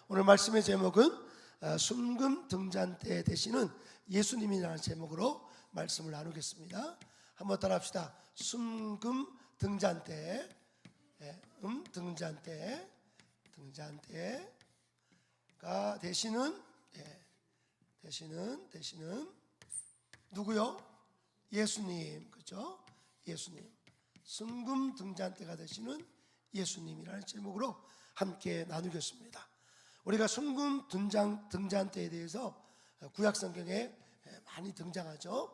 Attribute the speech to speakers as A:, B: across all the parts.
A: 오늘 말씀의 제목은 순금 등잔대 되시는 예수님이라는 제목으로 말씀을 나누겠습니다. 한번 따라합시다. 순금 등잔대, 등잔대가 되시는 누구요? 예수님, 그렇죠? 예수님, 순금 등잔대가 되시는 예수님이라는 제목으로 함께 나누겠습니다. 우리가 순금 등잔대에 대해서 구약 성경에 많이 등장하죠.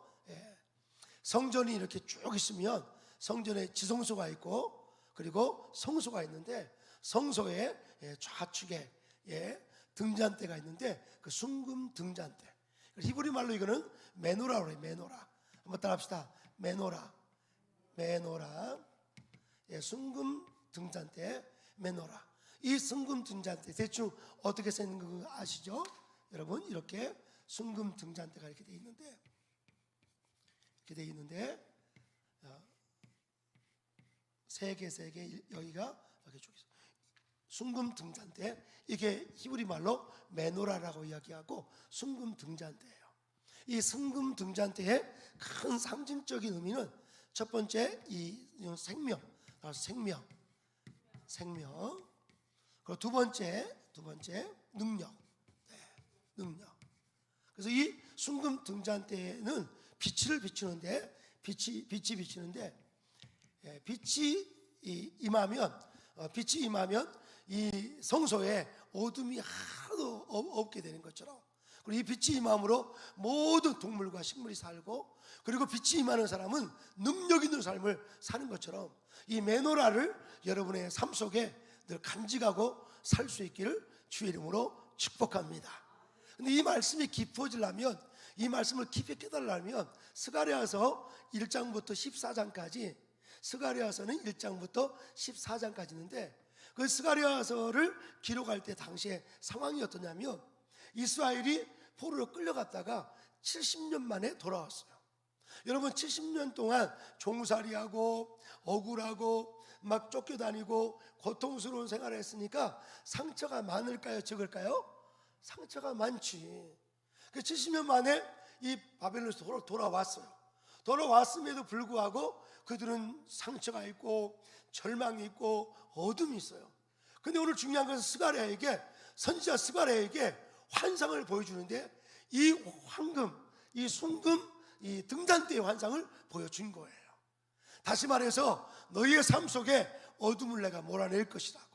A: 성전이 이렇게 쭉 있으면 성전에 지성소가 있고 그리고 성소가 있는데 성소의 좌측에 등잔대가 있는데 그 순금 등잔대, 히브리 말로 이거는 메노라로 해요. 메노라. 한번 따라합시다. 메노라. 순금 등잔대, 메노라. 이 순금 등잔대 대충 어떻게 생긴 거 아시죠? 여러분, 이렇게 순금 등잔대가 이렇게 돼 있는데 세 개 여기가 이렇게 쭉 있어요. 순금 등잔대, 이게 히브리 말로 메노라라고 이야기하고 순금 등잔대예요. 이 순금 등잔대의 큰 상징적인 의미는 첫 번째 이 생명. 그리고 두 번째 능력. 그래서 이 순금 등잔대는 빛이 비치는데 빛이 임하면 이 성소에 어둠이 하나도 없게 되는 것처럼, 그리고 이 빛이 임함으로 모든 동물과 식물이 살고, 그리고 빛이 임하는 사람은 능력 있는 삶을 사는 것처럼 이 메노라를 여러분의 삶 속에 늘 간직하고 살 수 있기를 주의 이름으로 축복합니다. 근데 이 말씀이 깊어지려면, 이 말씀을 깊이 깨달으려면 스가랴서 1장부터 14장까지, 스가랴서는 1장부터 14장까지 있는데, 그 스가랴서를 기록할 때 당시의 상황이 어떠냐면 이스라엘이 포로로 끌려갔다가 70년 만에 돌아왔어요. 여러분, 70년 동안 종살이하고 억울하고 막 쫓겨다니고 고통스러운 생활을 했으니까 상처가 많을까요, 적을까요? 상처가 많지. 그 70년 만에 이 바벨론에서 돌아왔어요. 돌아왔음에도 불구하고 그들은 상처가 있고 절망이 있고 어둠이 있어요. 근데 오늘 중요한 것은 선지자 스가랴에게 환상을 보여주는데, 이 황금, 이 순금, 이 등잔대의 환상을 보여준 거예요. 다시 말해서 너희의 삶 속에 어둠을 내가 몰아낼 것이라고,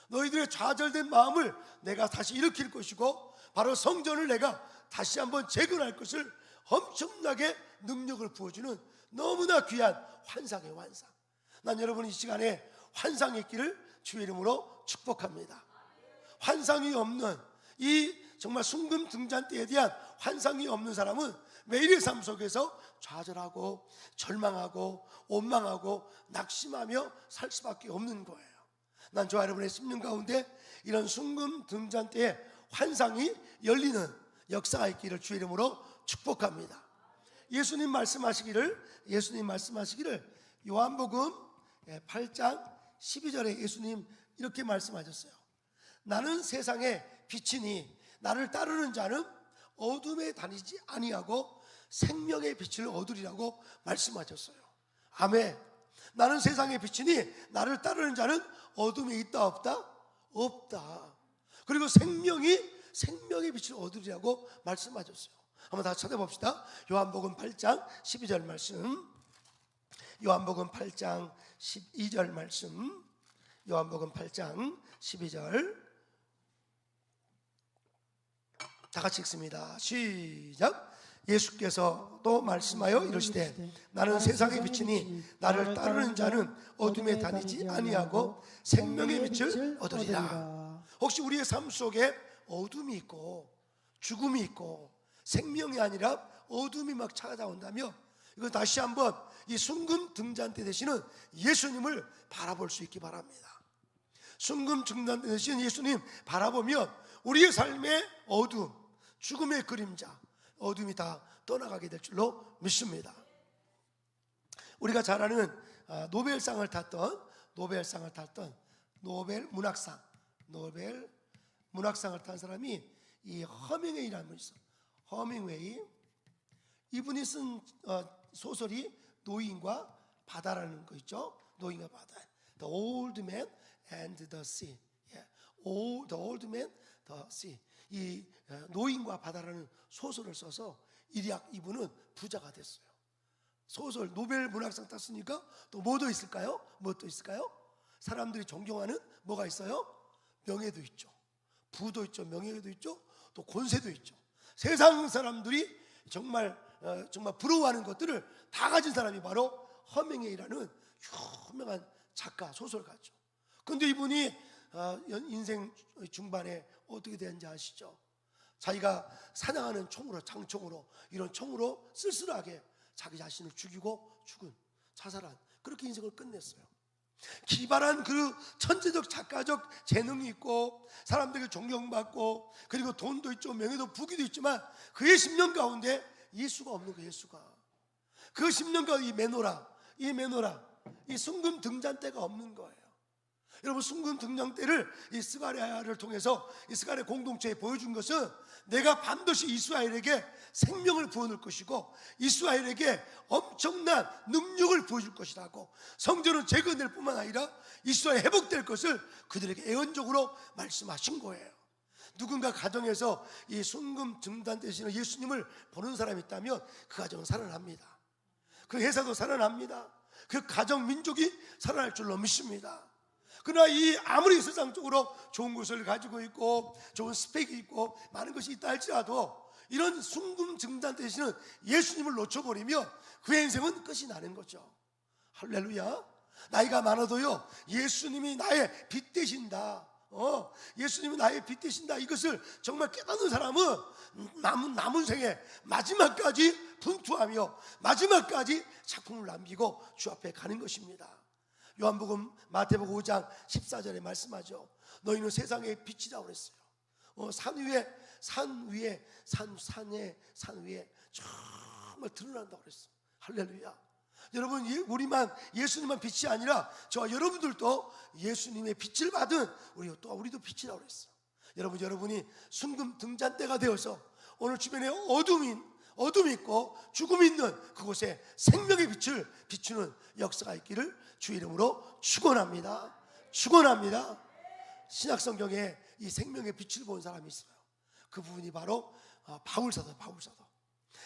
A: 너희들의 좌절된 마음을 내가 다시 일으킬 것이고, 바로 성전을 내가 다시 한번 재건할 것을 엄청나게 능력을 부어주는 너무나 귀한 환상의 환상. 난 여러분이 이 시간에 환상이 있기를 주의 이름으로 축복합니다. 환상이 없는, 이 정말 순금 등잔대에 대한 환상이 없는 사람은 매일의 삶 속에서 좌절하고 절망하고 원망하고 낙심하며 살 수밖에 없는 거예요. 난 저와 여러분의 심령 가운데 이런 순금 등잔대의 환상이 열리는 역사가 있기를 주의 이름으로 축복합니다. 예수님 말씀하시기를 요한복음 8장 12절에 예수님 이렇게 말씀하셨어요. 나는 세상의 빛이니 나를 따르는 자는 어둠에 다니지 아니하고 생명의 빛을 얻으리라고 말씀하셨어요. 아멘. 나는 세상의 빛이니 나를 따르는 자는 어둠에 있다 없다? 없다. 그리고 생명의 빛을 얻으리라고 말씀하셨어요. 한번 다시 찾아봅시다. 요한복음 8장 12절 말씀. 요한복음 8장 12절 말씀. 요한복음 8장 12절 다 같이 읽습니다. 시작. 예수께서 또 말씀하여 이르시되 나는 세상의 빛이니 나를 따르는 자는 어둠에 다니지 아니하고 생명의 빛을 얻으리라. 혹시 우리의 삶 속에 어둠이 있고 죽음이 있고 생명이 아니라 어둠이 막 찾아온다며, 이거 다시 한번 이 순금 등잔대 되시는 예수님을 바라볼 수 있기 바랍니다. 순금 등잔대 되시는 예수님 바라보면 우리의 삶의 어둠, 죽음의 그림자, 어둠이 다 떠나가게 될 줄로 믿습니다. 우리가 잘 아는 노벨 문학상, 노벨 문학상을 탄 사람이 이 허밍웨이라는 분이 있어. 허밍웨이. 이분이 쓴 소설이 노인과 바다라는 거 있죠. 노인과 바다. The Old Man and the Sea. The Old Man, the Sea. 이 노인과 바다라는 소설을 써서 이분은 부자가 됐어요. 소설 노벨 문학상 땄으니까 또 뭐 더 있을까요? 뭐 또 있을까요? 사람들이 존경하는 뭐가 있어요? 명예도 있죠. 부도 있죠. 명예도 있죠. 또 권세도 있죠. 세상 사람들이 정말 부러워하는 것들을 다 가진 사람이 바로 허밍웨이라는 유명한 작가, 소설가죠. 그런데 이분이 인생 중반에 어떻게 되는지 아시죠? 자기가 사냥하는 총으로, 장총으로, 이런 총으로 쓸쓸하게 자기 자신을 죽이고 죽은, 자살한, 그렇게 인생을 끝냈어요. 기발한 그 천재적 작가적 재능이 있고 사람들에게 존경받고 그리고 돈도 있죠, 명예도 부귀도 있지만 그의 10년 가운데 예수가 없는 거예요. 예수가 그 10년 가운데 이 순금 등잔대가 없는 거예요. 여러분, 순금 등잔대를 이 스가랴를 통해서 이 스가랴 공동체에 보여준 것은 내가 반드시 이스라엘에게 생명을 부어놓을 것이고 이스라엘에게 엄청난 능력을 보여줄 것이라고, 성전은 재건될 뿐만 아니라 이스라엘 회복될 것을 그들에게 예언적으로 말씀하신 거예요. 누군가 가정에서 이 순금 등잔대 되시는 예수님을 보는 사람이 있다면 그 가정은 살아납니다. 그 회사도 살아납니다. 그 가정 민족이 살아날 줄로 믿습니다. 그러나 이 아무리 세상적으로 좋은 것을 가지고 있고 좋은 스펙이 있고 많은 것이 있다 할지라도 이런 순금 등잔대 되시는 예수님을 놓쳐버리면 그의 인생은 끝이 나는 거죠. 할렐루야. 나이가 많아도요, 예수님이 나의 빛 되신다, 예수님이 나의 빛 되신다, 이것을 정말 깨닫는 사람은 남은 생에 마지막까지 분투하며 마지막까지 작품을 남기고 주 앞에 가는 것입니다. 요한복음 마태복음 5장 14절에 말씀하죠. 너희는 세상의 빛이라고 그랬어요. 산 위에 정말 드러난다고 그랬어요. 할렐루야. 여러분, 우리만 예수님만 빛이 아니라 저와 여러분들도 예수님의 빛을 받은 우리도 빛이라고 그랬어요. 여러분이 순금 등잔대가 되어서 오늘 주변에 어둠이 있고 죽음이 있는 그곳에 생명의 빛을 비추는 역사가 있기를 주 이름으로 축원합니다. 신약성경에 이 생명의 빛을 본 사람이 있어요. 그 부분이 바로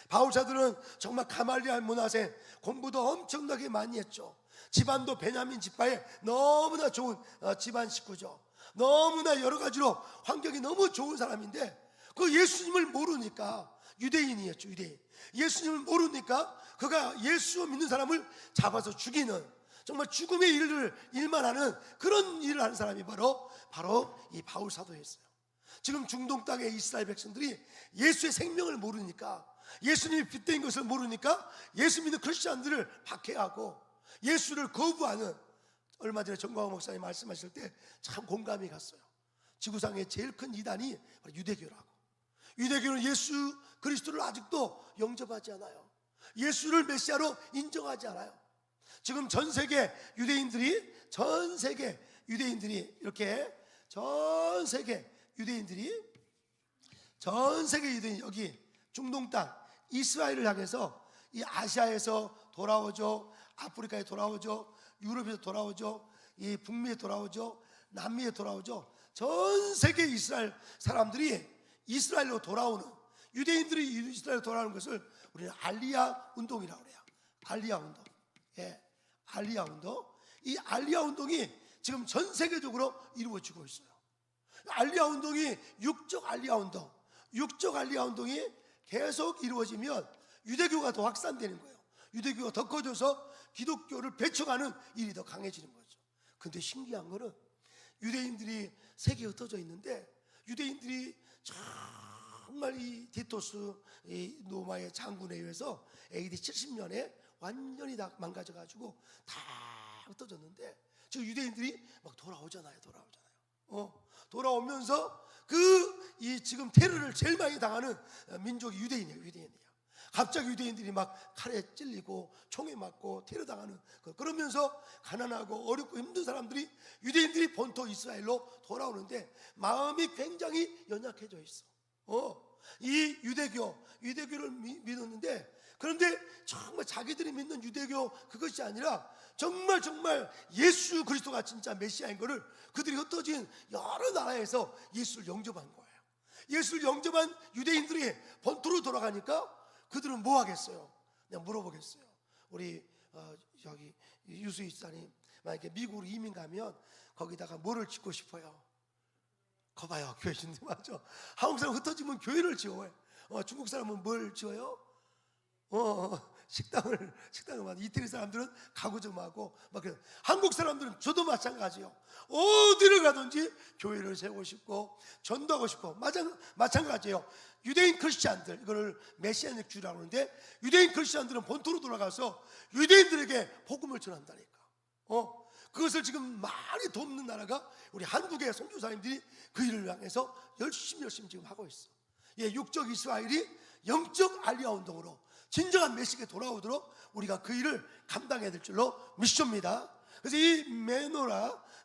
A: 바울사도는 정말 가말리알 문화생, 공부도 엄청나게 많이 했죠. 집안도 베냐민 지파에 너무나 좋은 집안 식구죠. 너무나 여러 가지로 환경이 너무 좋은 사람인데 그 예수님을 모르니까, 유대인이었죠. 예수님을 모르니까 그가 예수 믿는 사람을 잡아서 죽이는, 정말 죽음의 일만 하는 그런 일을 하는 사람이 바로 이 바울 사도였어요. 지금 중동 땅의 이스라엘 백성들이 예수의 생명을 모르니까, 예수님이 빛된 것을 모르니까 예수 믿는 크리스찬들을 박해하고 예수를 거부하는, 얼마 전에 정광호 목사님 말씀하실 때 참 공감이 갔어요. 지구상의 제일 큰 이단이 바로 유대교라고. 유대교는 예수 그리스도를 아직도 영접하지 않아요. 예수를 메시아로 인정하지 않아요. 지금 전 세계 유대인들이 이렇게 전 세계 유대인이 여기 중동 땅 이스라엘을 향해서 이 아시아에서 돌아오죠, 아프리카에 돌아오죠, 유럽에서 돌아오죠, 이 북미에 돌아오죠, 남미에 돌아오죠. 전 세계 이스라엘 사람들이 이스라엘로 돌아오는, 유대인들이 이스라엘로 돌아오는 것을 우리는 알리야 운동이라고 그래요. 알리야 운동. 알리야 운동. 이 알리야 운동이 지금 전 세계적으로 이루어지고 있어요. 알리야 운동이 육적 알리야 운동이 계속 이루어지면 유대교가 더 확산되는 거예요. 유대교가 더 커져서 기독교를 배척하는 일이 더 강해지는 거죠. 근데 신기한 거는 유대인들이 세계에 흩어져 있는데, 유대인들이 정말 이 디토스 이 로마의 장군에 의해서 AD 70년에 완전히 다 망가져가지고 다 흩어졌는데, 지금 유대인들이 막 돌아오잖아요. 돌아오면서 지금 테러를 제일 많이 당하는 민족이 유대인이에요. 갑자기 유대인들이 막 칼에 찔리고 총에 맞고 테러당하는, 그러면서 가난하고 어렵고 힘든 사람들이, 유대인들이 본토 이스라엘로 돌아오는데 마음이 굉장히 연약해져 있어. 이 유대교를 믿었는데, 그런데 정말 자기들이 믿는 유대교 그것이 아니라 정말 예수 그리스도가 진짜 메시아인 것을 그들이 흩어진 여러 나라에서 예수를 영접한 거예요. 예수를 영접한 유대인들이 본토로 돌아가니까 그들은 뭐 하겠어요? 그냥 물어보겠어요. 우리 여기 유수희 집사님, 만약에 미국으로 이민 가면 거기다가 뭐를 짓고 싶어요? 거봐요, 교회 짓는 데 맞죠? 한국 사람 흩어지면 교회를 지어요. 중국 사람은 뭘 지어요? 식당을 이태리 사람들은 가구 좀 하고 막 그래요. 한국 사람들은 저도 마찬가지요. 어디를 가든지 교회를 세우고 싶고 전도하고 싶고 마찬가지예요. 유대인 크리스찬들, 이거를 메시아닉 주라고 하는데, 유대인 크리스찬들은 본토로 돌아가서 유대인들에게 복음을 전한다니까. 그것을 지금 많이 돕는 나라가 우리 한국의 선교사님들이 그 일을 향해서 열심히 지금 하고 있어. 육적 이스라엘이 영적 알리아 운동으로 진정한 메시지가 돌아오도록 우리가 그 일을 감당해야 될 줄로 믿습니다. 그래서 이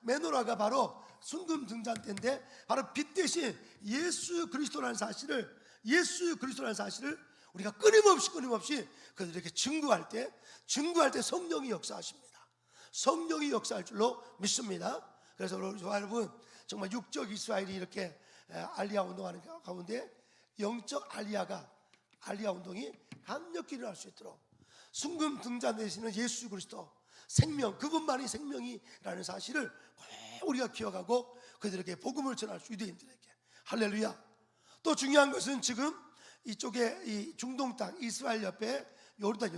A: 메노라가 바로 순금 등잔 때인데, 바로 빛 대신 예수 그리스도라는 사실을 우리가 끊임없이 그들에게 증거할 때 성령이 역사하십니다. 성령이 역사할 줄로 믿습니다. 그래서 여러분, 정말 육적 이스라엘이 이렇게 알리아 운동하는 가운데 영적 알리아 운동이 강력히 일어날 수 있도록 순금 등잔 되시는 예수 그리스도 생명, 그분만이 생명이라는 사실을 꼭 우리가 기억하고 그들에게 복음을 전할 수, 유대인들에게. 할렐루야. 또 중요한 것은 지금 이쪽에 이 중동 땅 이스라엘 옆에 요르단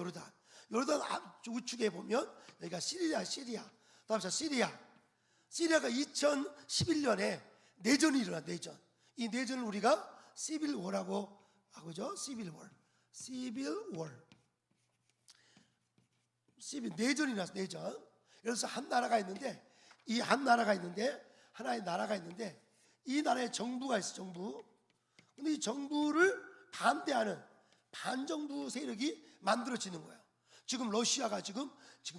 A: 우측에 보면 여기가 시리아가 2011년에 내전이 일어난 내전. 이 내전을 우리가 시빌 워라고 하고죠. 내전이 나서 내전. 그래서 한 나라가 있는데, 하나의 나라가 있는데 이 나라에 정부가 있어, 정부. 근데 이 정부를 반대하는 반정부 세력이 만들어지는 거예요. 지금 러시아가 지금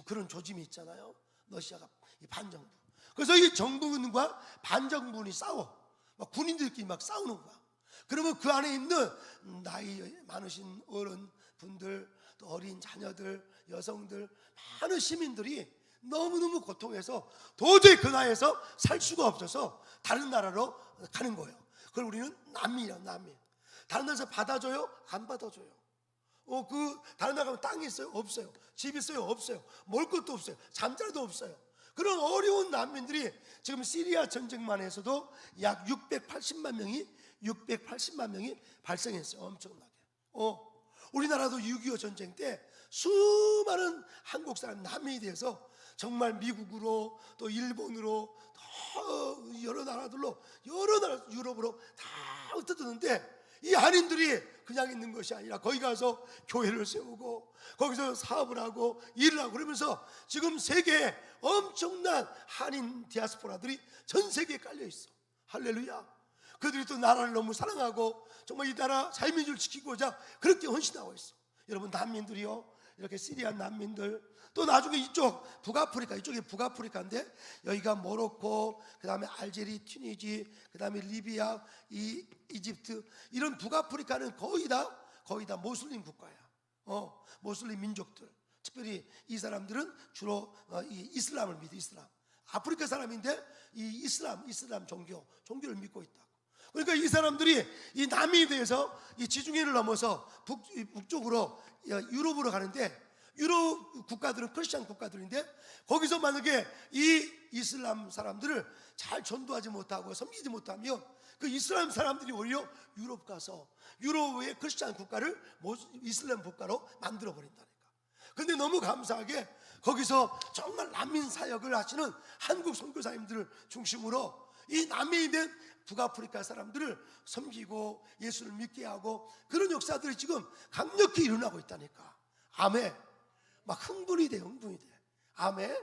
A: 그런 조짐이 있잖아요. 러시아가 이 반정부. 그래서 이 정부군과 반정부군이 싸워. 막 군인들끼리 막 싸우는 거야. 그러면 그 안에 있는 나이 많으신 어른분들, 또 어린 자녀들, 여성들, 많은 시민들이 너무너무 고통해서 도저히 그 나라에서 살 수가 없어서 다른 나라로 가는 거예요. 그걸 우리는 난민이라고, 난민. 다른 나라에서 받아줘요? 안 받아줘요. 다른 나라 가면 땅이 있어요? 없어요. 집 있어요? 없어요. 먹을 것도 없어요. 잠자리도 없어요. 그런 어려운 난민들이 지금 시리아 전쟁만 해서도 약 680만 명이 발생했어요. 엄청나게. 우리나라도 6.25 전쟁 때 수많은 한국 사람 난민이 돼서 정말 미국으로 또 일본으로 또 여러 나라들로, 유럽으로 다 흩어졌는데, 이 한인들이 그냥 있는 것이 아니라 거기 가서 교회를 세우고 거기서 사업을 하고 일을 하고 그러면서 지금 세계에 엄청난 한인 디아스포라들이 전 세계에 깔려 있어. 할렐루야. 그들이 또 나라를 너무 사랑하고 정말 이 나라 자유민주를 지키고자 그렇게 헌신하고 있어. 여러분, 난민들이요, 이렇게 시리아 난민들, 또 나중에 이쪽 북아프리카, 이쪽이 북아프리카인데 여기가 모로코, 그 다음에 알제리, 튀니지, 그 다음에 리비아, 이집트, 이런 북아프리카는 거의 다 모슬림 국가야. 모슬림 민족들. 특별히 이 사람들은 주로 이슬람을 믿어. 이슬람. 아프리카 사람인데 이 이슬람 종교를 믿고 있다. 그러니까 이 사람들이 이 남미에 대해서 이 지중해를 넘어서 북쪽으로 유럽으로 가는데, 유럽 국가들은 크리스천 국가들인데 거기서 만약에 이 이슬람 사람들을 잘 전도하지 못하고 섬기지 못하면 그 이슬람 사람들이 오히려 유럽 가서 유럽의 크리스천 국가를 이슬람 국가로 만들어 버린다니까. 근데 너무 감사하게 거기서 정말 난민 사역을 하시는 한국 선교사님들을 중심으로 이 남미에 있는 북아프리카 사람들을 섬기고 예수를 믿게 하고 그런 역사들이 지금 강력히 일어나고 있다니까. 아멘. 막 흥분이 돼. 아멘.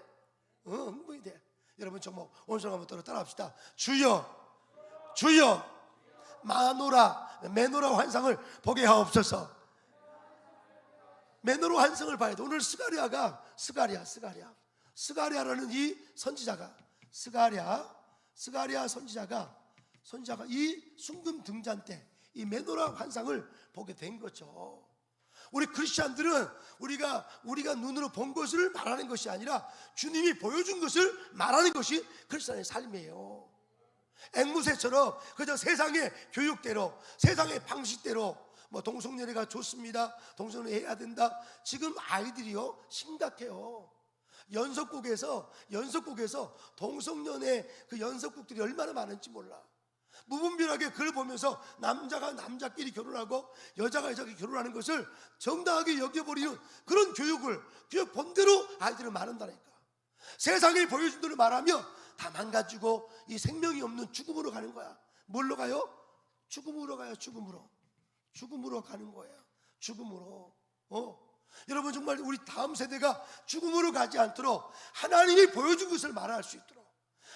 A: 흥분이 돼. 여러분 정말 온손 한번 따라합시다. 주여 메노라 환상을 보게 하옵소서. 메노로 환상을 봐야 돼. 오늘 스가랴라는 이 선지자가 스가랴 선지자가 이 순금 등잔 때 이 메노라 환상을 보게 된 거죠. 우리 크리스찬들은 우리가 눈으로 본 것을 말하는 것이 아니라 주님이 보여준 것을 말하는 것이 크리스찬의 삶이에요. 앵무새처럼 그저 세상의 교육대로, 세상의 방식대로 뭐 동성연애가 좋습니다, 동성연애 해야 된다. 지금 아이들이요 심각해요. 연속국에서 동성연애 그 연속국들이 얼마나 많은지 몰라. 무분별하게 그걸 보면서 남자가 남자끼리 결혼하고 여자가 여자끼리 결혼하는 것을 정당하게 여겨버리는 그런 교육 본대로 아이들은 말한다니까. 세상이 보여준 대로 말하면 다 망가지고 이 생명이 없는 죽음으로 가는 거야. 뭘로 가요? 죽음으로 가요. 죽음으로 가는 거예요. 죽음으로. 여러분, 정말 우리 다음 세대가 죽음으로 가지 않도록 하나님이 보여준 것을 말할 수 있도록,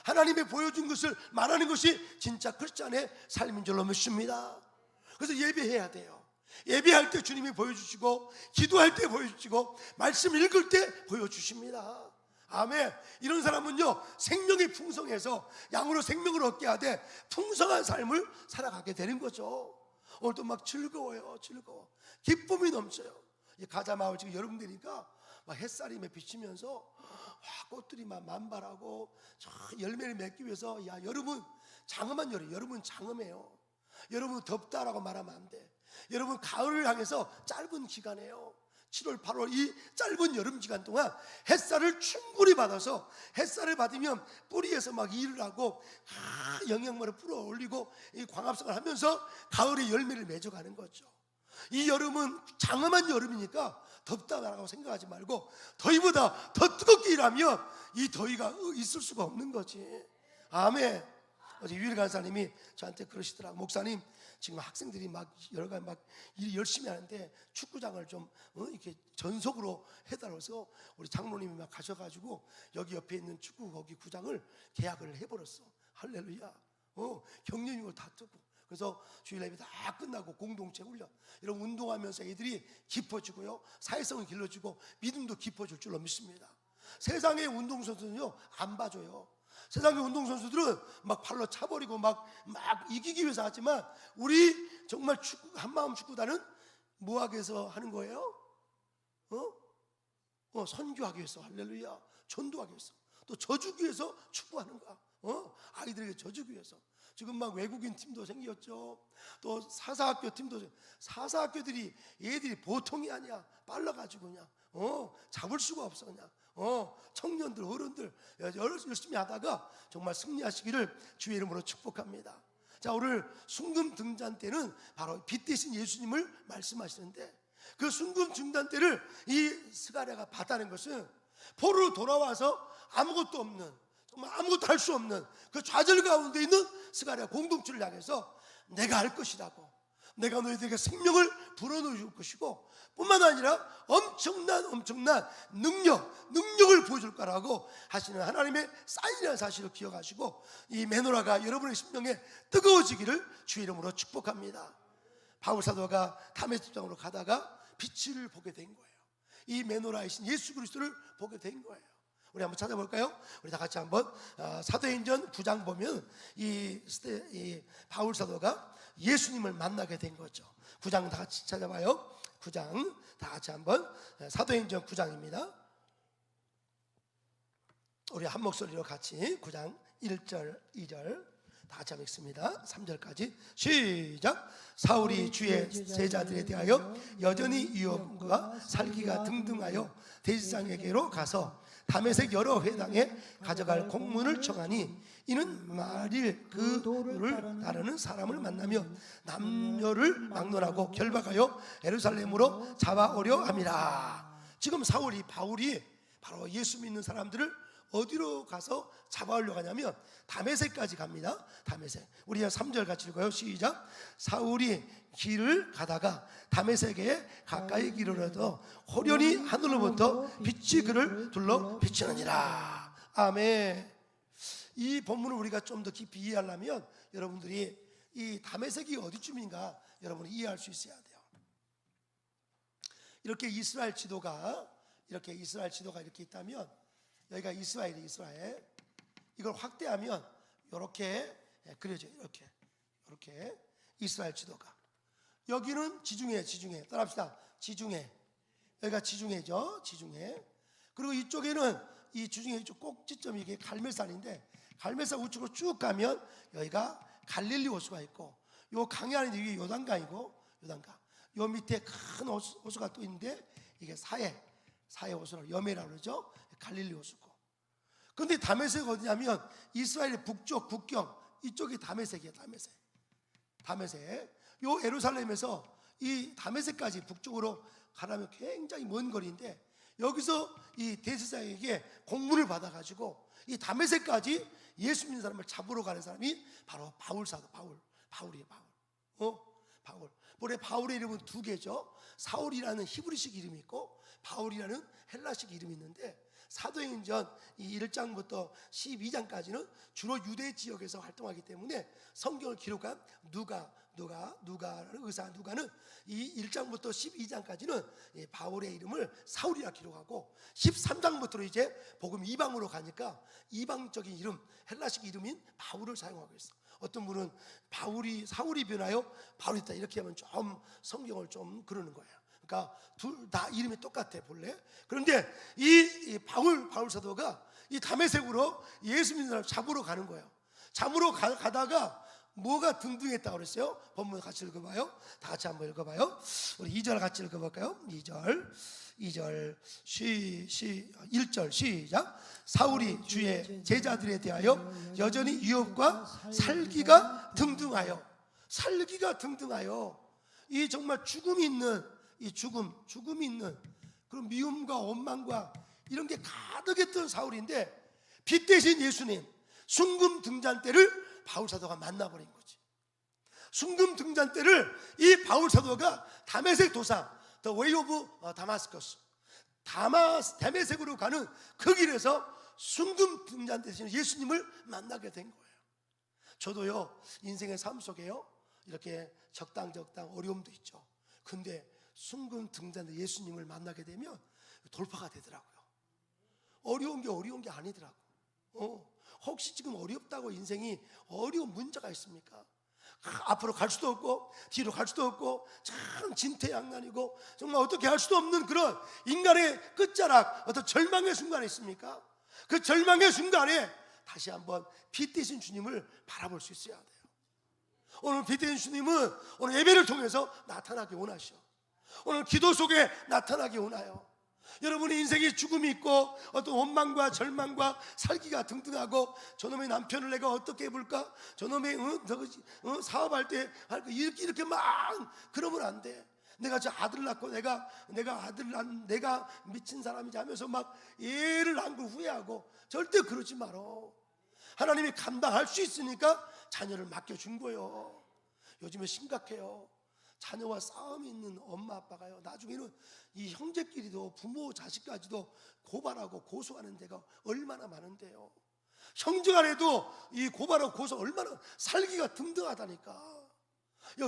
A: 하나님이 보여준 것을 말하는 것이 진짜 크리스찬의 삶인 줄로 믿습니다. 그래서 예배해야 돼요. 예배할 때 주님이 보여주시고, 기도할 때 보여주시고, 말씀 읽을 때 보여주십니다. 아멘. 이런 사람은요 생명이 풍성해서 양으로 생명을 얻게 하되 풍성한 삶을 살아가게 되는 거죠. 오늘도 막 즐거워. 기쁨이 넘쳐요. 가자마을 지금 여름 되니까 막 햇살이 비치면서 꽃들이 막 만발하고 열매를 맺기 위해서, 야, 여러분 장엄한 여름은 장엄해요. 여러분 덥다라고 말하면 안 돼. 여러분 가을을 향해서 짧은 기간이에요. 7월 8월 이 짧은 여름 기간 동안 햇살을 충분히 받아서, 햇살을 받으면 뿌리에서 막 일을 하고 영양분을 불어 올리고 이 광합성을 하면서 가을에 열매를 맺어가는 거죠. 이 여름은 장엄한 여름이니까 덥다라고 생각하지 말고 더위보다 더 뜨겁게 일하면 이 더위가 있을 수가 없는 거지. 아멘. 어제 유일 간사님이 저한테 그러시더라고. 목사님, 지금 학생들이 막 여러 가지 막 일 열심히 하는데 축구장을 좀 이렇게 전속으로 해달라서 우리 장로님이 막 가셔가지고 여기 옆에 있는 축구 거기 구장을 계약을 해버렸어. 할렐루야. 경륜이고 다 뜨고. 그래서 주일 예배 다 끝나고 공동체 훈련, 이런 운동하면서 애들이 깊어지고요, 사회성을 길러지고 믿음도 깊어질 줄로 믿습니다. 세상의 운동선수는요 안 봐줘요. 세상의 운동선수들은 막 발로 차버리고 막 이기기 위해서 하지만, 우리 정말 한마음 축구단은 뭐하기 위해서 하는 거예요? 선교하기 위해서, 할렐루야, 전도하기 위해서, 또 져주기 위해서 축구하는 거야. 아이들에게 져주기 위해서. 지금 막 외국인 팀도 생겼죠. 또 사사학교 팀도, 사사학교들이 얘들이 보통이 아니야. 빨라가지고 그냥 잡을 수가 없어. 그냥 청년들, 어른들 열심히 하다가 정말 승리하시기를 주의 이름으로 축복합니다. 자, 오늘 순금 등잔 때는 바로 빛 대신 예수님을 말씀하시는데, 그 순금 등잔 때를 이 스가랴가 봤다는 것은 포로로 돌아와서 아무것도 없는, 정말 아무것도 할 수 없는 그 좌절 가운데 있는 스가랴 공동체를 향해서 내가 할 것이라고, 내가 너희들에게 생명을 불어넣을 것이고 뿐만 아니라 엄청난 능력을 보여줄 거라고 하시는 하나님의 사인이라는 사실을 기억하시고, 이 메노라가 여러분의 심령에 뜨거워지기를 주의 이름으로 축복합니다. 바울 사도가 다메섹장으로 가다가 빛을 보게 된 거예요. 이 메노라이신 예수 그리스도를 보게 된 거예요. 우리 한번 찾아볼까요? 우리 다 같이 한번 사도행전 9장 보면 이 바울 사도가 예수님을 만나게 된 거죠. 9장 다 같이 찾아봐요. 9장 다 같이 한번, 사도행전 9장입니다. 우리 한 목소리로 같이 9장 1절 2절 다 같이 읽습니다. 3절까지 시작. 사울이 주의 제자들에 대하여 여전히 위협과 살기가 등등하여 대지상에게로 가서 다메섹 여러 회당에 가져갈 공문을 청하니, 이는 말일 그 도를 따르는 사람을 만나며 남녀를 막론하고 결박하여 예루살렘으로 잡아오려 함이라. 지금 바울이 바로 예수 믿는 사람들을 어디로 가서 잡아오려고 하냐면 다메섹까지 갑니다. 다메섹. 우리 3절 같이 읽어요. 시작. 사울이 길을 가다가 다메섹에 가까이 이르러서 호련히 하늘로부터 빛이 그를 둘러 비치느니라. 아멘. 이 본문을 우리가 좀 더 깊이 이해하려면 여러분들이 이 다메섹이 어디쯤인가 여러분이 이해할 수 있어야 돼요. 이렇게 이스라엘 지도가 이렇게 있다면, 여기가 이스라엘. 이걸 확대하면 이렇게 그려져요. 이렇게 이스라엘 지도가. 여기는 지중해. 따라합시다. 지중해. 여기가 지중해죠. 지중해. 그리고 이쪽에는 이 지중해 이쪽 꼭지점이 이게 갈멜산인데, 갈멜산 우측으로 쭉 가면 여기가 갈릴리 호수가 있고, 요 강이 아닌데 이게 요단강이고, 요 밑에 큰 호수가 또 있는데 이게 사해 호수라고, 여메라고 그러죠. 갈릴리 호수고. 그런데 다메섹이 어디냐면 이스라엘의 북쪽 국경 이쪽이 다메섹이에요. 다메섹. 요 예루살렘에서 이 다메섹까지 북쪽으로 가려면 굉장히 먼 거리인데, 여기서 이 대제사장에게 공문을 받아가지고 이 다메섹까지 예수 믿는 사람을 잡으러 가는 사람이 바로 바울 사도, 바울이에요. 바울. 원래 바울의 이름은 두 개죠. 사울이라는 히브리식 이름이 있고 바울이라는 헬라식 이름이 있는데, 사도행전 1장부터 12장까지는 주로 유대 지역에서 활동하기 때문에 성경을 기록한 누가라는 의사 누가는 이 1장부터 12장까지는 바울의 이름을 사울이라 기록하고, 13장부터 이제 복음 이방으로 가니까 이방적인 이름, 헬라식 이름인 바울을 사용하고 있어. 어떤 분은 사울이 변하여 바울이다 이렇게 하면 좀 성경을 좀 그러는 거예요. 그러니까 둘 다 이름이 똑같아 본래. 그런데 이 바울 사도가 이 다메섹으로 예수 믿는 사람 잡으러 가는 거예요. 잡으러 가다가 뭐가 등등했다고 그랬어요? 본문 같이 읽어봐요. 다 같이 한번 읽어봐요. 우리 2절 같이 읽어볼까요? 2절 1절 시작. 사울이 주의 제자들에 대하여 여전히 유업과 살기가 등등하여, 이 정말 죽음이 있는 그런 미움과 원망과 이런 게 가득했던 사울인데, 빛 대신 예수님 순금 등잔대를 바울 사도가 만나버린 거지. 순금 등잔대를 이 바울 사도가 다메섹 도상, The Way of Damascus, 다메섹으로 가는 그 길에서 순금 등잔대 대신 예수님을 만나게 된 거예요. 저도요, 인생의 삶 속에요, 이렇게 적당 어려움도 있죠. 근데 순금 등잔대 예수님을 만나게 되면 돌파가 되더라고요. 어려운 게 아니더라고. 혹시 지금 어렵다고 인생이 어려운 문제가 있습니까? 앞으로 갈 수도 없고 뒤로 갈 수도 없고 참 진퇴양난이고 정말 어떻게 할 수도 없는 그런 인간의 끝자락, 어떤 절망의 순간이 있습니까? 그 절망의 순간에 다시 한번 빛 대신 주님을 바라볼 수 있어야 돼요. 오늘 빛 대신 주님은 오늘 예배를 통해서 나타나기 원하셔. 오늘 기도 속에 나타나기 원해요. 여러분의 인생에 죽음이 있고 어떤 원망과 절망과 살기가 등등하고, 저놈의 남편을 내가 어떻게 해볼까, 저놈의 사업할 때 이렇게 막 그러면 안 돼. 내가 저 아들 낳고 내가 미친 사람이지 하면서 막 애를 낳은 걸 후회하고, 절대 그러지 말어. 하나님이 감당할 수 있으니까 자녀를 맡겨준 거예요. 요즘에 심각해요. 자녀와 싸움이 있는 엄마 아빠가요, 나중에는 이 형제끼리도 부모 자식까지도 고발하고 고소하는 데가 얼마나 많은데요. 형제간에도 이 고발하고 고소 얼마나 살기가 등등하다니까.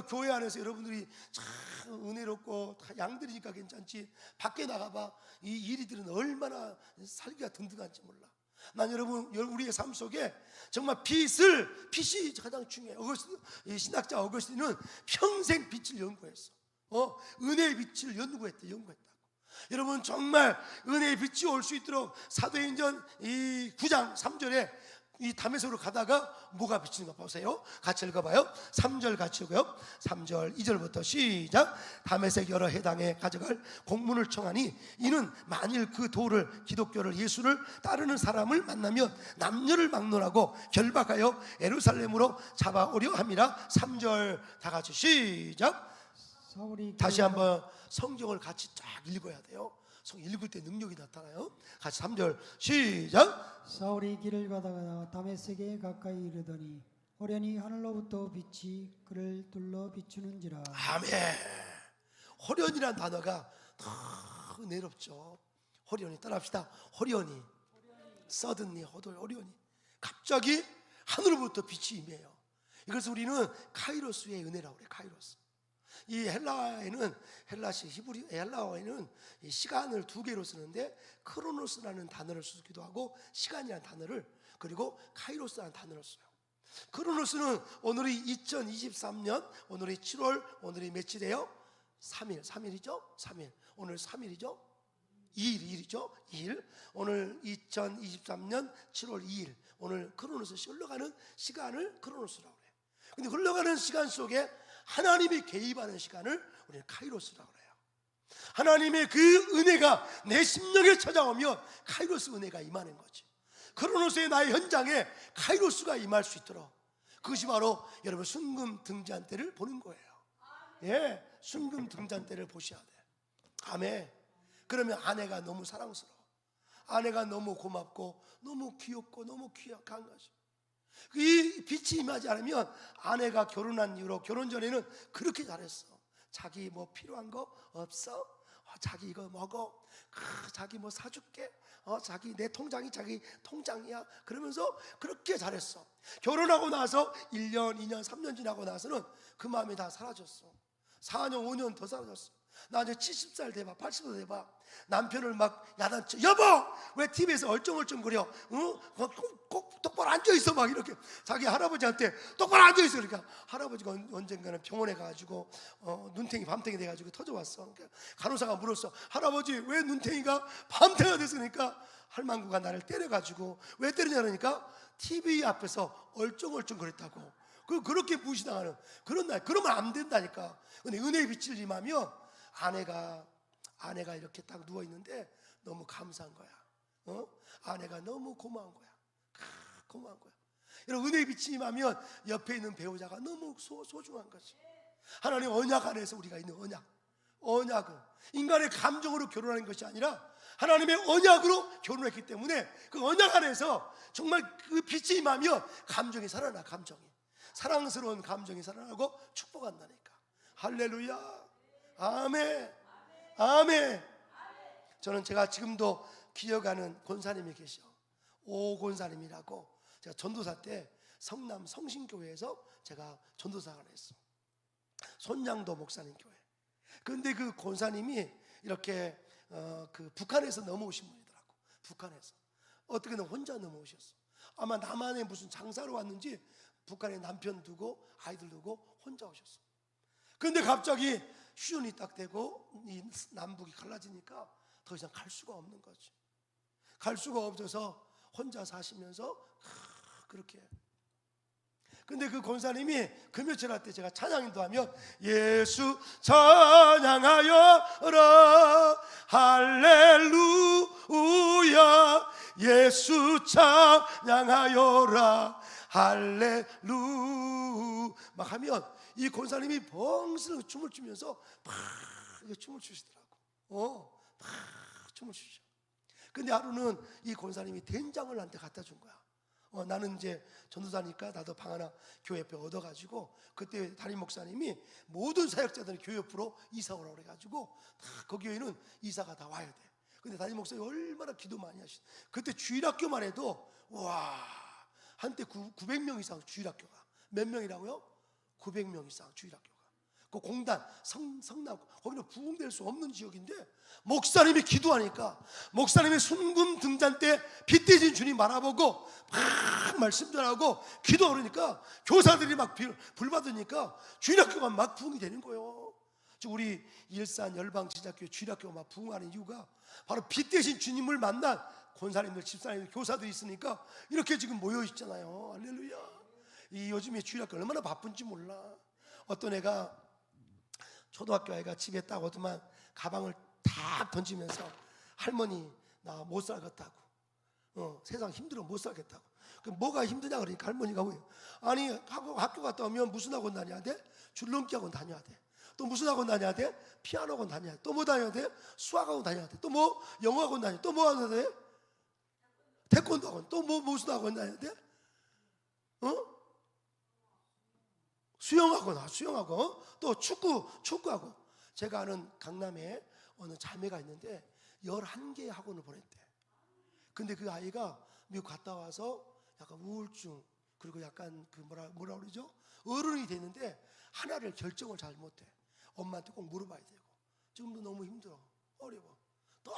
A: 교회 안에서 여러분들이 참 은혜롭고 다 양들이니까 괜찮지, 밖에 나가봐 이 일이들은 얼마나 살기가 등등한지 몰라. 난 여러분, 우리의 삶 속에 정말 빛이 가장 중요해요. 신학자 어거스틴은 평생 빛을 연구했어. 은혜의 빛을 연구했다고. 여러분, 정말 은혜의 빛이 올 수 있도록 사도행전 9장 3절에 이 다메섹으로 가다가 뭐가 비치는 거 보세요. 같이 읽어봐요. 3절 같이 읽어요. 3절 2절부터 시작. 다메섹 여러 해당에 가져갈 공문을 청하니, 이는 만일 그 도를, 기독교를, 예수를 따르는 사람을 만나면 남녀를 막론하고 결박하여 예루살렘으로 잡아오려 함이라. 3절 다 같이 시작. 다시 한번 성경을 같이 쫙 읽어야 돼요. 읽을 때 능력이 나타나요. 같이 3절 시작.
B: 사울이 길을 가다가 다메섹에 가까이 이르더니 호련히 하늘로부터 빛이 그를 둘러 비추는지라.
A: 아멘. 호련이란 단어가 더 은혜롭죠. 호련히, 따라합시다. 호련히, 서든니, 호련히, 갑자기 하늘로부터 빛이 임해요. 이것을 우리는 카이로스의 은혜라고 그래요. 카이로스. 이 헬라어에는 헬라시 히브리 헬라어에는 이 시간을 두 개로 쓰는데 크로노스라는 단어를 쓰기도 하고 시간이라는 단어를 그리고 카이로스라는 단어를 써요. 크로노스는 오늘이 2023년 오늘이 7월 오늘이 며칠이에요? 3일이죠? 3일. 오늘 3일이죠? 2일이죠? 2일. 오늘 2023년 7월 2일. 오늘 크로노스 흘러가는 시간을 크로노스라고 그래요. 근데 흘러가는 시간 속에 하나님이 개입하는 시간을 우리는 카이로스라고 그래요. 하나님의 그 은혜가 내 심령에 찾아오면 카이로스 은혜가 임하는 거지. 크로노스의 나의 현장에 카이로스가 임할 수 있도록, 그것이 바로 여러분 순금 등잔대를 보는 거예요. 예, 순금 등잔대를 보셔야 돼. 아멘. 그러면 아내가 너무 사랑스러워. 아내가 너무 고맙고 너무 귀엽고 너무 귀한 거죠. 이 빛이 임하지 않으면, 아내가 결혼한 이후로, 결혼 전에는 그렇게 잘했어. 자기 뭐 필요한 거 없어? 자기 이거 먹어. 자기 뭐 사줄게. 자기 내 통장이 자기 통장이야. 그러면서 그렇게 잘했어. 결혼하고 나서 1년, 2년, 3년 지나고 나서는 그 마음이 다 사라졌어. 4년, 5년 더 사라졌어. 나 이제 70살 돼봐, 80살 돼봐. 남편을 막 야단쳐. 여보, 왜 TV에서 얼쩡얼쩡거려? 꼭 똑바로 앉아있어. 막 이렇게 자기 할아버지한테 똑바로 앉아있어. 그러니까 할아버지가 언젠가는 병원에 가가지고 눈탱이 밤탱이 돼가지고 터져왔어. 그러니까 간호사가 물었어. 할아버지 왜 눈탱이가 밤탱이가 됐으니까 할망구가 나를 때려가지고, 왜 때리냐 그러니까 TV 앞에서 얼쩡얼쩡거렸다고. 그렇게 무시당하는 그런 날. 그러면 안 된다니까. 근데 은혜의 빛을 임하면 아내가 이렇게 딱 누워있는데 너무 감사한 거야. 아내가 너무 고마운 거야. 고마운 거야. 여러분, 은혜의 빛이 임하면 옆에 있는 배우자가 너무 소중한 거지. 하나님 언약 안에서 우리가 있는 언약은 인간의 감정으로 결혼하는 것이 아니라 하나님의 언약으로 결혼했기 때문에, 그 언약 안에서 정말 그 빛이 임하면 감정이 살아나. 감정이 사랑스러운 감정이 살아나고 축복한다니까. 할렐루야. 아멘. 아멘. 저는 제가 지금도 기억하는 권사님이 계셔. 오 권사님이라고. 제가 전도사 때 성남 성신교회에서 제가 전도사를 했어. 손양도 목사님 교회. 그런데 그 권사님이 이렇게 그 북한에서 넘어오신 분이더라고. 북한에서 어떻게든 혼자 넘어오셨어. 아마 남한에 무슨 장사로 왔는지 북한에 남편 두고 아이들 두고 혼자 오셨어. 그런데 갑자기 휴전이 딱 되고 이 남북이 갈라지니까 더 이상 갈 수가 없는 거지. 갈 수가 없어서 혼자 사시면서 그렇게. 근데 그 권사님이 금요칠 할 때 제가 찬양인도 하면 예수 찬양하여라 할렐루야, 예수 찬양하여라 할렐루 막 하면 이 권사님이 벙스러 춤을 추면서 막 춤을 추시더라고. 막 춤을 추셔. 근데 하루는 이 권사님이 된장을 나한테 갖다 준 거야. 나는 이제 전도사니까 나도 방 하나 교회 옆에 얻어가지고, 그때 담임 목사님이 모든 사역자들이 교회 옆으로 이사 오라고 그래가지고 그 교회는 이사가 다 와야 돼. 근데 담임 목사님이 얼마나 기도 많이 하시. 그때 주일학교만 해도 와, 한때 900명 이상 주일학교가. 몇 명이라고요? 900명 이상 주일학교가. 그 공단 성남 거기는 부흥될 수 없는 지역인데, 목사님이 기도하니까, 목사님의 순금 등잔대 빛대신 주님 바라보고 막 말씀 전하고 기도하니까 교사들이 막 불 받으니까 주일학교가 막 부흥이 되는 거예요. 우리 일산 열방지자교회 주일학교가 막 부흥하는 이유가 바로 빛대신 주님을 만난 권사님들, 집사님들, 교사들이 있으니까 이렇게 지금 모여 있잖아요. 할렐루야. 이 요즘에 주일학교 얼마나 바쁜지 몰라. 어떤 애가, 초등학교 아이가 집에 딱 오더만 가방을 다 던지면서 할머니 나 못 살겠다고. 세상 힘들어 못 살겠다고. 그럼 뭐가 힘드냐 그러니까 할머니가 왜? 아니 학교 갔다 오면 무슨 학원 다녀야 돼? 줄넘기 학원 다녀야 돼. 또 무슨 학원 다녀야 돼? 피아노 학원 다녀야 돼. 또 뭐 다녀야 돼? 수학 학원 다녀야 돼. 또 뭐 영어 학원 다녀야 돼. 또 뭐 하야 돼? 태권도 학원. 또 뭐 무슨 학원 다녀야 돼? 수영학원, 수영학원. 또 축구학원. 제가 아는 강남에 어느 자매가 있는데 11개의 학원을 보냈대. 근데 그 아이가 미국 갔다 와서 약간 우울증, 그리고 약간 그 뭐라 그러죠? 어른이 되는데 하나를 결정을 잘 못해. 엄마한테 꼭 물어봐야 되고. 지금도 너무 힘들어, 어려워. 또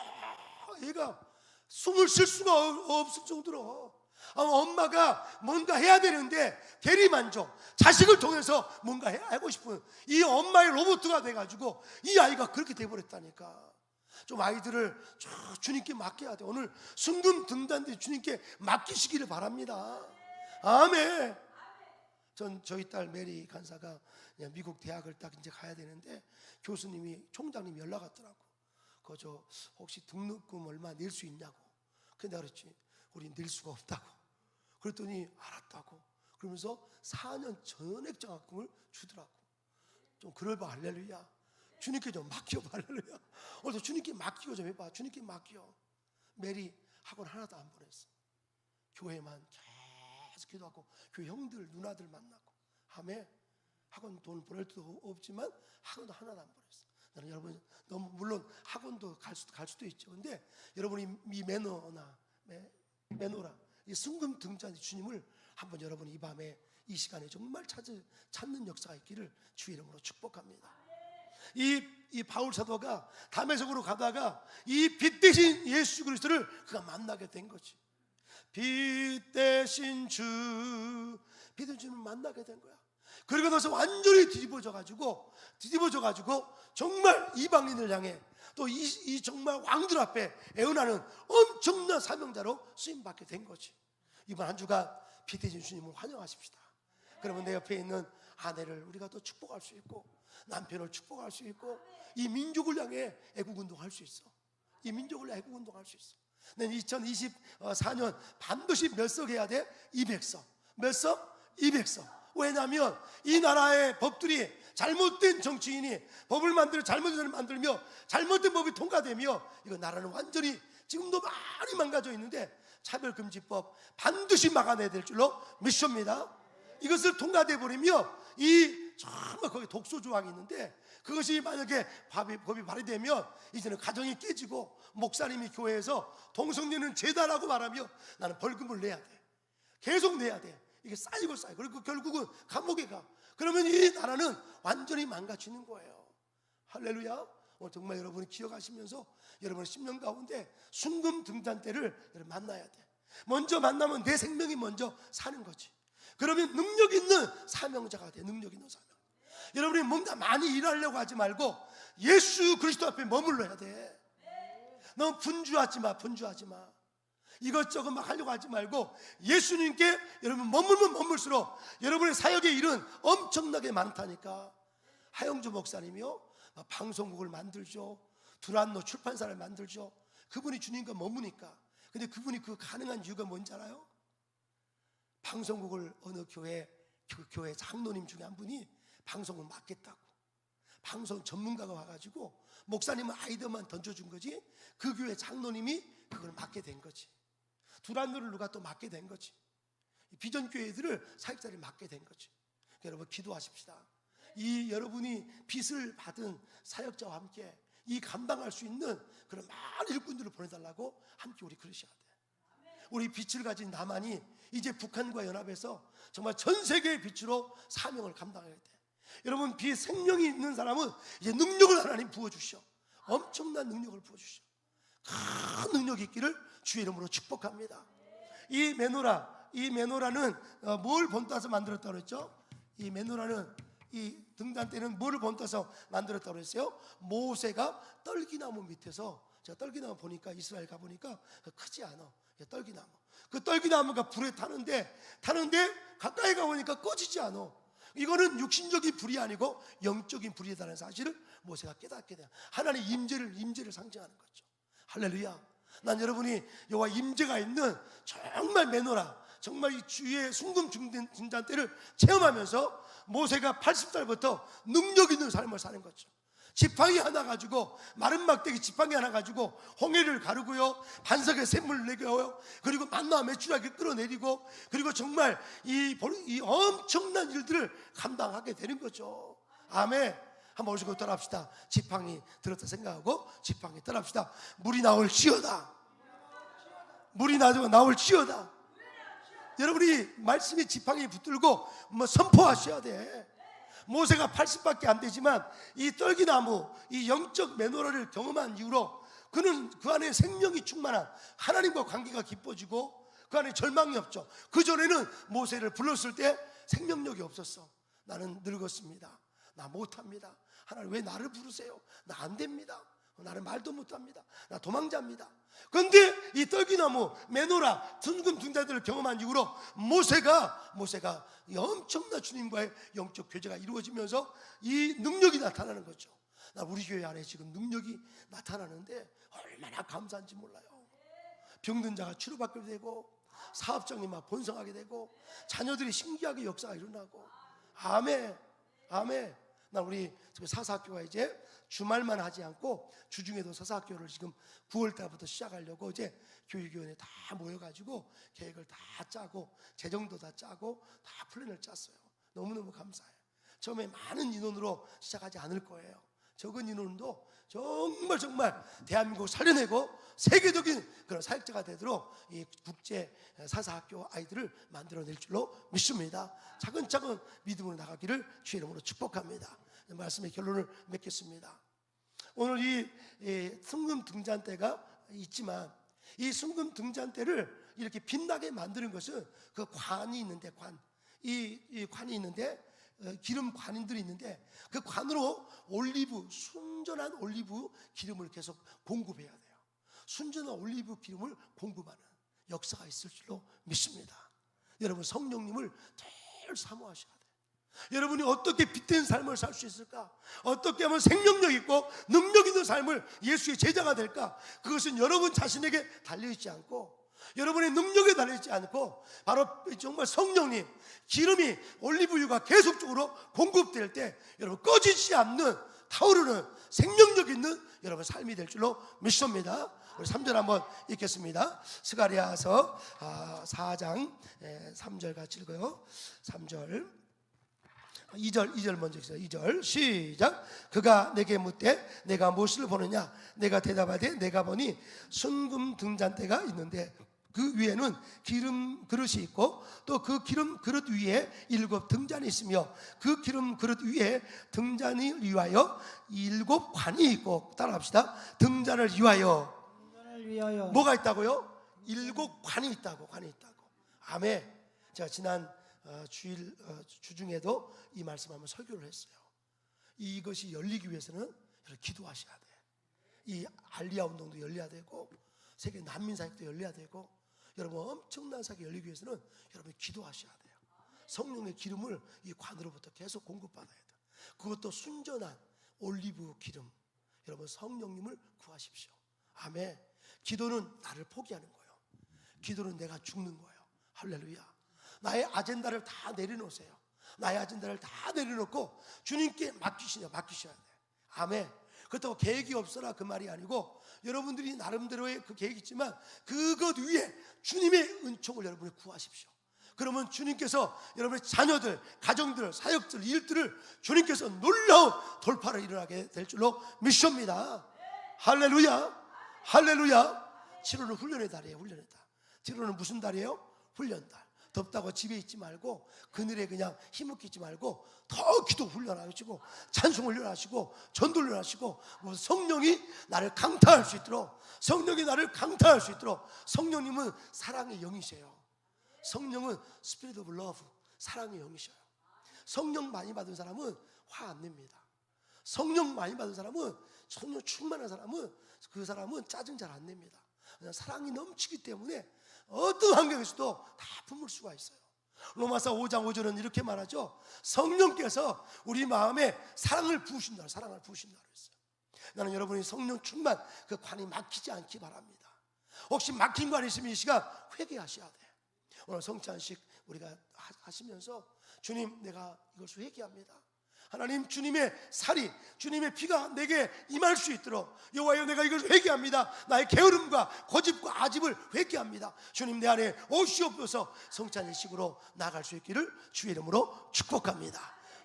A: 얘가 숨을 쉴 수가 없을 정도로 엄마가 뭔가 해야 되는데 대리만족, 자식을 통해서 뭔가 하고 싶은 이 엄마의 로봇가 돼가지고 이 아이가 그렇게 돼버렸다니까. 좀 아이들을 주님께 맡겨야 돼. 오늘 순금 등단대 주님께 맡기시기를 바랍니다. 아멘. 저희 딸 메리 간사가 미국 대학을 딱 이제 가야 되는데 교수님이, 총장님이 연락 왔더라고. 그저 혹시 등록금 얼마 낼 수 있냐고. 근데 내가 그랬지, 우리 낼 수가 없다고. 그랬더니 알았다고. 그러면서 4년 전액 장학금을 주더라고. 좀 그럴봐. 할렐루야. 주님께 좀 맡겨봐. 할렐루야. 오늘 주님께 맡기고 좀 해봐. 주님께 맡겨. 메리 학원 하나도 안 보냈어. 교회만 계속 기도하고 교회 형들 누나들 만나고. 아멘. 학원 돈 보낼 수도 없지만 학원도 하나도 안 보냈어. 나는 여러분, 너무 물론 학원도 갈 수도 있죠. 근데 여러분이 이 매너라 이 순금 등잔 주님을 한번 여러분이 이 밤에 이 시간에 정말 찾는 역사가 있기를 주의 이름으로 축복합니다. 이 바울 사도가 다메섹으로 가다가 이 빛 대신 예수 그리스도를 그가 만나게 된 거지. 빛 대신 주를 만나게 된 거야. 그리고 나서 완전히 뒤집어져 가지고 정말 이방인을 향해 또 이 정말 왕들 앞에 애원하는 엄청난 사명자로 쓰임 받게 된 거지. 이번 한 주간 빛 대신 주님을 환영하십시다. 그러면 내 옆에 있는 아내를 우리가 또 축복할 수 있고, 남편을 축복할 수 있고, 이 민족을 향해 애국운동할 수 있어. 이 민족을 향해 애국운동할 수 있어. 난 2024년 반드시 몇 석 해야 돼? 200석. 몇 석? 200석. 왜냐하면 이 나라의 법들이, 잘못된 정치인이 법을 만들며 잘못된 법이 통과되며 이거 나라는 완전히 지금도 많이 망가져 있는데 차별금지법 반드시 막아내야 될 줄로 믿습니다. 이것을 통과돼 버리며 정말 거기 독소 조항이 있는데 그것이 만약에 법이 발의되면 이제는 가정이 깨지고 목사님이 교회에서 동성애는 죄다라고 말하며 나는 벌금을 내야 돼. 계속 내야 돼. 이게 쌓이고 그리고 결국은 감옥에 가. 그러면 이 나라는 완전히 망가지는 거예요. 할렐루야. 오늘 정말 여러분이 기억하시면서 여러분의 10년 가운데 순금 등잔대를 여러분 만나야 돼. 먼저 만나면 내 생명이 먼저 사는 거지. 그러면 능력 있는 사명자가 돼. 능력 있는 사명. 여러분이 뭔가 많이 일하려고 하지 말고 예수 그리스도 앞에 머물러야 돼. 너무 분주하지 마. 이것저것 막 하려고 하지 말고 예수님께 여러분 머물면 머물수록 여러분의 사역의 일은 엄청나게 많다니까. 하영주 목사님이요, 방송국을 만들죠. 두란노 출판사를 만들죠. 그분이 주님과 머무니까. 근데 그분이 그 가능한 이유가 뭔지 알아요? 방송국을 어느 교회 장로님 중에 한 분이 방송을 맡겠다고. 방송 전문가가 와가지고 목사님은 아이디어만 던져준 거지 그 교회 장로님이 그걸 맡게 된 거지. 두란노를 누가 또 맡게 된 거지. 비전교회들을 사역자를 맡게 된 거지. 여러분 기도하십시다. 이 여러분이 빚을 받은 사역자와 함께 이 감당할 수 있는 그런 많은 일꾼들을 보내달라고 함께 우리 그러셔야 돼. 우리 빛을 가진 남한이 이제 북한과 연합해서 정말 전 세계의 빛으로 사명을 감당해야 돼. 여러분 생명이 있는 사람은 이제 능력을 하나님 부어주셔. 엄청난 능력을 부어주셔. 큰 능력이 있기를 주의 이름으로 축복합니다. 이 메노라는 뭘 본따서 만들었다고 그랬죠? 이 메노라는 이 등잔대는 뭐를 본따서 만들었다고 그랬어요? 모세가 떨기나무 밑에서, 제가 떨기나무 보니까 이스라엘 가보니까 크지 않아. 떨기나무. 그 떨기나무가 불에 타는데 가까이 가보니까 꺼지지 않아. 이거는 육신적인 불이 아니고 영적인 불이다라는 사실을 모세가 깨닫게 돼요. 하나님 임재를 상징하는 거죠. 할렐루야. 난 여러분이 여호와 임재가 있는 정말 메노라, 정말 이 주의 순금 등잔대를 체험하면서 모세가 80살부터 능력 있는 삶을 사는 거죠. 지팡이 하나 가지고, 마른 막대기 지팡이 하나 가지고 홍해를 가르고요, 반석에 샘물을 내고요, 그리고 만나와 메추라기 끌어내리고, 그리고 정말 이 엄청난 일들을 감당하게 되는 거죠. 아멘. 한번 오시고 따라합시다. 지팡이 들었다 생각하고 지팡이 따라합시다. 물이 나올지어다. 물이 나올지어다. 여러분이 말씀에 지팡이 붙들고 선포하셔야 돼. 모세가 80밖에 안 되지만 이 떨기나무, 이 영적 메노라를 경험한 이후로 그는 그 안에 생명이 충만한 하나님과 관계가 깊어지고 그 안에 절망이 없죠. 그전에는 모세를 불렀을 때 생명력이 없었어. 나는 늙었습니다. 나 못합니다. 하나님 왜 나를 부르세요? 나 안 됩니다. 나는 말도 못합니다. 나 도망자입니다. 그런데 이 떨기나무, 메노라, 둥근 등자들을 경험한 이후로 모세가 이 엄청난 주님과의 영적 교제가 이루어지면서 이 능력이 나타나는 거죠. 나 우리 교회 안에 지금 능력이 나타나는데 얼마나 감사한지 몰라요. 병든 자가 치료받게 되고 사업장이 막 번성하게 되고 자녀들이 신기하게 역사가 일어나고. 아멘. 아멘. 나 우리 사사학교가 이제 주말만 하지 않고 주중에도 사사학교를 지금 9월 달부터 시작하려고 이제 교육위원회 다 모여가지고 계획을 다 짜고 재정도 다 짜고 다 플랜을 짰어요. 너무너무 감사해요. 처음에 많은 인원으로 시작하지 않을 거예요. 적은 인원도 정말 대한민국을 살려내고 세계적인 그런 사역자가 되도록 이 국제 사사학교 아이들을 만들어낼 줄로 믿습니다. 차근차근 믿음으로 나가기를 주의 이름으로 축복합니다. 말씀의 결론을 맺겠습니다. 오늘 이 순금 등잔대가 있지만 이 순금 등잔대를 이렇게 빛나게 만드는 것은 그 관이 있는데 이 관이 있는데 기름 관인들이 있는데 그 관으로 순전한 올리브 기름을 계속 공급해야 돼요. 순전한 올리브 기름을 공급하는 역사가 있을 줄로 믿습니다. 여러분 성령님을 늘 사모하셔야 돼요. 여러분이 어떻게 빛된 삶을 살 수 있을까? 어떻게 하면 생명력 있고 능력 있는 삶을 예수의 제자가 될까? 그것은 여러분 자신에게 달려있지 않고 여러분의 능력에 달려있지 않고 바로 정말 성령님 기름이 올리브유가 계속적으로 공급될 때 여러분 꺼지지 않는 타오르는 생명력 있는 여러분 삶이 될 줄로 믿습니다. 우리 3절 한번 읽겠습니다. 스가랴서 4장 3절 같이 읽어요. 3절 2절 먼저 읽어요. 2절 시작. 그가 내게 묻되 내가 무엇을 보느냐? 내가 대답하되 내가 보니 순금 등잔대가 있는데 그 위에는 기름 그릇이 있고 또 그 기름 그릇 위에 7 등잔이 있으며 그 기름 그릇 위에 등잔을 위하여 7 관이 있고 따라합시다. 등잔을 위하여 뭐가 있다고요? 7 관이 있다고. 아멘. 제가 지난 주일 주중에도 이 말씀하면 설교를 했어요. 이것이 열리기 위해서는 여러분 기도하셔야 돼. 이 알리아 운동도 열려야 되고 세계 난민 사역도 열려야 되고 여러분 엄청난 사역이 열리기 위해서는 여러분 기도하셔야 돼요. 성령의 기름을 이 관으로부터 계속 공급받아야 돼요. 그것도 순전한 올리브 기름. 여러분 성령님을 구하십시오. 아멘. 기도는 나를 포기하는 거예요. 기도는 내가 죽는 거예요. 할렐루야. 나의 아젠다를 다 내려놓으세요. 나의 아젠다를 다 내려놓고 주님께 맡기셔야 돼요. 아멘. 그렇다고 계획이 없어라 그 말이 아니고 여러분들이 나름대로의 그 계획이 있지만 그것 위에 주님의 은총을 여러분이 구하십시오. 그러면 주님께서 여러분의 자녀들, 가정들, 사역들, 일들을 주님께서 놀라운 돌파를 일어나게 될 줄로 믿습니다. 할렐루야. 할렐루야. 7월은 훈련의 달이에요. 훈련의 달. 7월은 무슨 달이에요? 훈련달. 덥다고 집에 있지 말고 그늘에 그냥 힘없게 있지 말고 더 기도 훈련하시고 찬송 훈련하시고 전도 훈련하시고 성령이 나를 강타할 수 있도록 성령이 나를 강타할 수 있도록 성령님은 사랑의 영이세요. 성령은 스피릿 오브 러브 사랑의 영이셔요. 성령 많이 받은 사람은 화 안 냅니다. 성령 많이 받은 사람은 성령 충만한 사람은 그 사람은 짜증 잘 안 냅니다. 그냥 사랑이 넘치기 때문에 어떤 환경에서도 다 품을 수가 있어요. 로마서 5장 5절은 이렇게 말하죠. 성령께서 우리 마음에 사랑을 부으신다 그랬어요. 나는 여러분이 성령 충만 그 관이 막히지 않기 바랍니다. 혹시 막힌 관이 있으면 이 시간 회개하셔야 돼. 오늘 성찬식 우리가 하시면서 주님 내가 이것을 회개합니다. 하나님 주님의 살이 주님의 피가 내게 임할 수 있도록 여호와여 내가 이걸 회개합니다. 나의 게으름과 고집과 아집을 회개합니다. 주님 내 안에 오시옵소서. 성찬식으로 나아갈 수 있기를 주의 이름으로 축복합니다.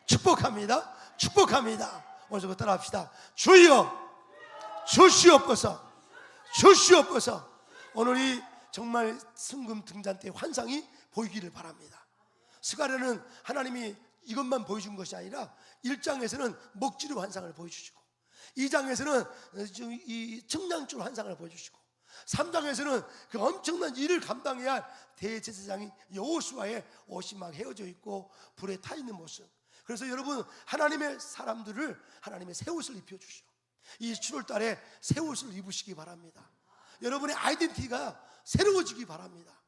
A: 축복합니다. 축복합니다. 오늘 저거 따라합시다. 주여 주시옵소서. 주시옵소서. 오늘 이 정말 순금 등잔대의 환상이 보이기를 바랍니다. 스가랴는 하나님이 이것만 보여준 것이 아니라 1장에서는 먹지르 환상을 보여주시고, 2장에서는 이 청량줄 환상을 보여주시고, 3장에서는 그 엄청난 일을 감당해야 할 대제사장인 여호수아의 옷이 막 헤어져 있고 불에 타 있는 모습. 그래서 여러분, 하나님의 사람들을 하나님의 새 옷을 입혀주시오. 이 7월 달에 새 옷을 입으시기 바랍니다. 여러분의 아이덴티티가 새로워지기 바랍니다.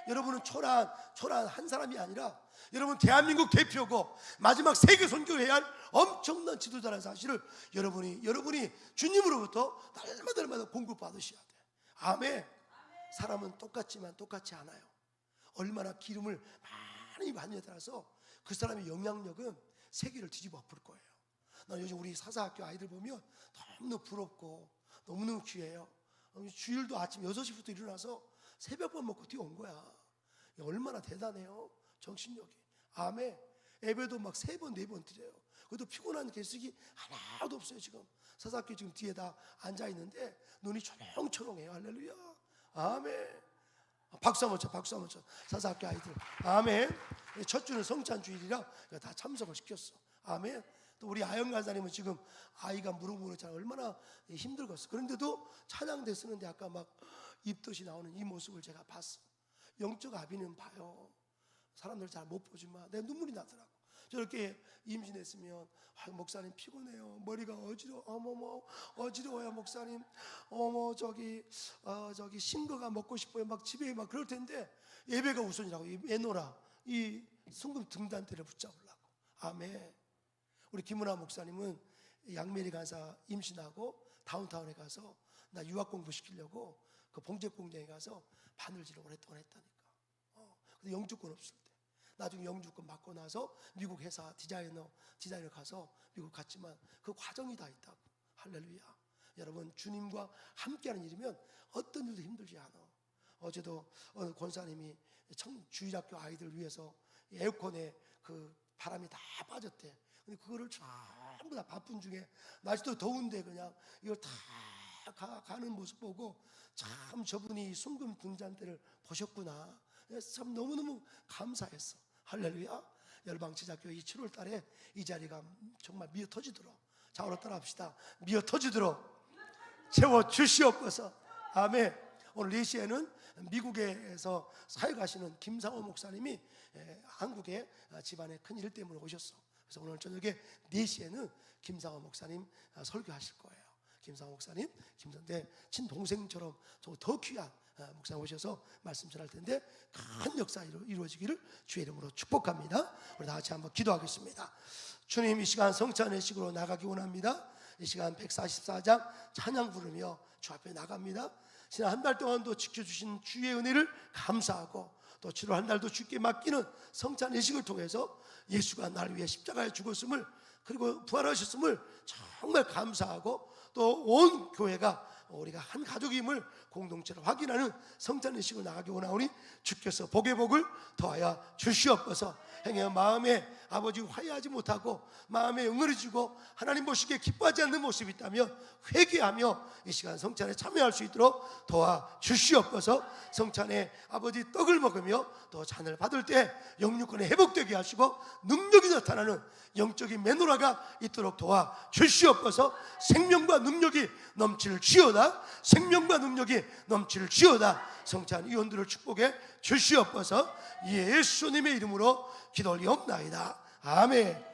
A: 여러분은 초라한 한 사람이 아니라 여러분 대한민국 대표고 마지막 세계 선교를 해야 할 엄청난 지도자라는 사실을 여러분이 주님으로부터 날마다 공급받으셔야 돼. 아멘. 사람은 똑같지만 똑같지 않아요. 얼마나 기름을 많이 받느냐에 따라서 그 사람의 영향력은 세계를 뒤집어 엎을 거예요. 난 요즘 우리 사사학교 아이들 보면 너무 부럽고 너무너무 귀해요. 주일도 아침 6시부터 일어나서 새벽밥 먹고 뛰어온 거야. 얼마나 대단해요, 정신력이. 아멘. 예배도 막 3번 4번 드려요. 그래도 피곤한 개수기 하나도 없어요. 지금 사사학교 지금 뒤에 다 앉아있는데 눈이 초롱초롱해요. 할렐루야. 아멘. 박수 한번 쳐, 박수 한번 쳐. 사사학교 아이들. 아멘. 첫 주는 성찬 주일이라 다 참석을 시켰어. 아멘. 또 우리 아영 간사님은 지금 아이가 무릎무릎잖아. 얼마나 힘들겠어. 그런데도 찬양대 쓰는데 아까 막 입덧이 나오는 이 모습을 제가 봤어. 영적 아비는 봐요. 사람들 잘 못 보지만 내 눈물이 나더라고. 저렇게 임신했으면 목사님 피곤해요. 머리가 어지러워요 목사님. 저기 신거가 먹고 싶어요. 막 집에 막 그럴 텐데 예배가 우선이라고. 애노라 이 순금 등단대를 붙잡으려고. 아멘. 우리 김문아 목사님은 양메리 간사 임신하고 다운타운에 가서 나 유학 공부 시키려고 그 봉제 공장에 가서 바늘질을 오랫동안 했다니까. 근데 영주권 없을 때 나중에 영주권 받고 나서 미국 회사 디자이너 가서 미국 갔지만 그 과정이 다 있다고. 할렐루야. 여러분, 주님과 함께하는 일이면 어떤 일도 힘들지 않아. 어제도 어느 권사님이 주일학교 아이들 위해서 에어컨에 그 바람이 다 빠졌대. 근데 그거를 전부 다 바쁜 중에 날씨도 더운데 그냥 이걸 다 가는 모습 보고 참 저분이 순금 등잔대를 보셨구나. 참 너무너무 감사했어. 할렐루야. 열방제자교회 7월 달에 이 자리가 정말 미어 터지도록, 자오로 따라합시다. 미어 터지도록 채워 주시옵소서. 아멘. 오늘 4시에는 미국에서 사역하시는 김상호 목사님이 한국에 집안에 큰 일 때문에 오셨어. 그래서 오늘 저녁에 4시에는 김상호 목사님 설교하실 거예요. 김상호 목사님, 김선대 친동생처럼 더 귀한 목사님 오셔서 말씀 전할 텐데 큰 역사 이루어지기를 주의 이름으로 축복합니다. 우리 다 같이 한번 기도하겠습니다. 주님, 이 시간 성찬의 식으로 나가기 원합니다. 이 시간 144장 찬양 부르며 주 앞에 나갑니다. 지난 한 달 동안도 지켜주신 주의 은혜를 감사하고 또 7월 한 달도 주께 맡기는 성찬 예식을 통해서 예수가 나를 위해 십자가에 죽었음을, 그리고 부활하셨음을 정말 감사하고 또 온 교회가 우리가 한 가족임을 공동체로 확인하는 성찬 예식을 나가기 원하오니 주께서 복의 복을 더하여 주시옵소서. 행여 마음에 아버지 화해하지 못하고 마음에 응어리지고 하나님 보시기에 기뻐하지 않는 모습이 있다면 회개하며 이 시간 성찬에 참여할 수 있도록 도와 주시옵소서. 성찬에 아버지 떡을 먹으며 또 잔을 받을 때 영육권에 회복되게 하시고 능력이 나타나는 영적인 메노라가 있도록 도와 주시옵소서. 생명과 능력이 넘칠 주여다. 생명과 능력이 넘칠 주여다. 성찬 위원들을 축복해 주시옵소서. 예수님의 이름으로 기도 올리옵나이다. 아멘.